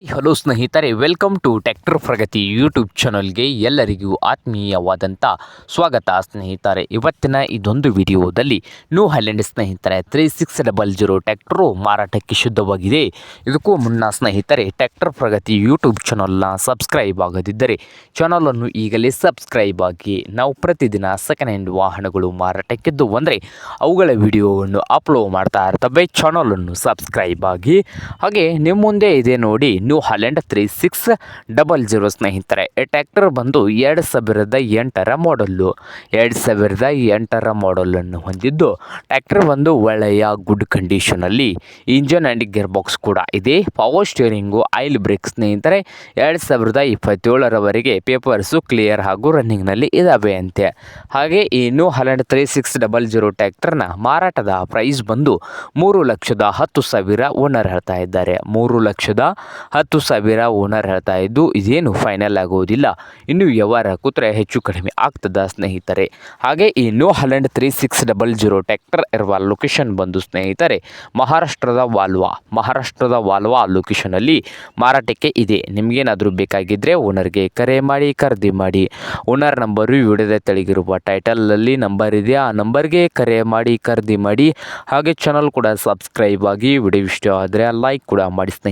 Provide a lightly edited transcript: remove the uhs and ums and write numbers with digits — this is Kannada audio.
ಹಲೋ ಸ್ನೇಹಿತರೆ, welcome to tractor Pragati YouTube ಚಾನಲ್ಗೆ ಎಲ್ಲರಿಗೂ ಆತ್ಮೀಯವಾದಂಥ ಸ್ವಾಗತ. ಸ್ನೇಹಿತರೆ, ಇವತ್ತಿನ ಇದೊಂದು ವಿಡಿಯೋದಲ್ಲಿ ನ್ಯೂ ಹೈಲ್ಯಾಂಡ್ ಸ್ನೇಹಿತರೆ 3600 ಟ್ರ್ಯಾಕ್ಟರು ಮಾರಾಟಕ್ಕೆ ಶುದ್ಧವಾಗಿದೆ. ಇದಕ್ಕೂ ಮುನ್ನ ಸ್ನೇಹಿತರೆ, ಟ್ರ್ಯಾಕ್ಟರ್ ಪ್ರಗತಿ ಯೂಟ್ಯೂಬ್ ಚಾನಲ್ನ ಸಬ್ಸ್ಕ್ರೈಬ್ ಆಗದಿದ್ದರೆ ಚಾನಲನ್ನು ಈಗಲೇ ಸಬ್ಸ್ಕ್ರೈಬ್ ಆಗಿ. ನಾವು ಪ್ರತಿದಿನ ಸೆಕೆಂಡ್ ಹ್ಯಾಂಡ್ ವಾಹನಗಳು ಮಾರಾಟಕ್ಕಿದ್ದು ಅಂದರೆ ಅವುಗಳ ವಿಡಿಯೋವನ್ನು ಅಪ್ಲೋಡ್ ಮಾಡ್ತಾ ಇರ್ತವೆ. ಚಾನಲನ್ನು ಸಬ್ಸ್ಕ್ರೈಬ್ ಆಗಿ. ಹಾಗೆ ನಿಮ್ಮ ಮುಂದೆ ಇದೆ ನೋಡಿ ನ್ಯೂ ಹಾಲೆಂಡ್ 3600 ಸ್ನೇಹಿತರೆ. ಈ ಟ್ರ್ಯಾಕ್ಟರ್ ಬಂದು 2008ರ ಮಾಡಲ್ಲು. 2008ರ ಮಾಡಲನ್ನು ಹೊಂದಿದ್ದು ಟ್ರ್ಯಾಕ್ಟರ್ ಬಂದು ಒಳ್ಳೆಯ ಗುಡ್ ಕಂಡೀಷನಲ್ಲಿ ಇಂಜನ್ ಆ್ಯಂಡ್ ಗೇರ್ ಬಾಕ್ಸ್ ಕೂಡ ಇದೆ. ಪವರ್ ಸ್ಟೇರಿಂಗು, ಆಯಿಲ್ ಬ್ರೇಕ್ ಸ್ನೇಹಿತರೆ. 2027ರವರೆಗೆ ಪೇಪರ್ಸು ಕ್ಲಿಯರ್ ಹಾಗೂ ರನ್ನಿಂಗ್ನಲ್ಲಿ ಇದ್ದಾವೆ ಅಂತೆ. ಹಾಗೆ ಈ ನ್ಯೂ ಹಾಲೆಂಡ್ 3600 ಟ್ರ್ಯಾಕ್ಟರ್ನ ಮಾರಾಟದ ಪ್ರೈಸ್ ಬಂದು 3,10,000 ಓನರ್ ಹೇಳ್ತಾ ಇದ್ದಾರೆ. 3,10,000 ಓನರ್ ಹೇಳ್ತಾ ಇದ್ದು ಇದೇನು ಫೈನಲ್ ಆಗೋದಿಲ್ಲ, ಇನ್ನು ವ್ಯವಹಾರ ಕೂತ್ರೆ ಹೆಚ್ಚು ಕಡಿಮೆ ಆಗ್ತದ ಸ್ನೇಹಿತರೆ. ಹಾಗೆ ಈ ನ್ಯೂ ಹಾಲೆಂಡ್ 3600 ಟ್ರ್ಯಾಕ್ಟರ್ ಇರುವ ಲೊಕೇಶನ್ ಬಂದು ಸ್ನೇಹಿತರೆ ಮಹಾರಾಷ್ಟ್ರದ ವಾಲ್ವಾ ಲೊಕೇಶನಲ್ಲಿ ಮಾರಾಟಕ್ಕೆ ಇದೆ. ನಿಮಗೇನಾದರೂ ಬೇಕಾಗಿದ್ದರೆ ಓನರ್ಗೆ ಕರೆ ಮಾಡಿ, ಖರೀದಿ ಮಾಡಿ. ಓನರ್ ನಂಬರು ವಿಡಿಯೋದ ತೆಳಗಿರುವ ಟೈಟಲಲ್ಲಿ ನಂಬರ್ ಇದೆ, ಆ ನಂಬರ್ಗೆ ಕರೆ ಮಾಡಿ ಖರೀದಿ ಮಾಡಿ. ಹಾಗೆ ಚಾನಲ್ ಕೂಡ ಸಬ್ಸ್ಕ್ರೈಬ್ ಆಗಿ. ವಿಡಿಯೋ ಇಷ್ಟ ಆದರೆ ಲೈಕ್ ಕೂಡ ಮಾಡಿ ಸ್ನೇಹಿತರೆ.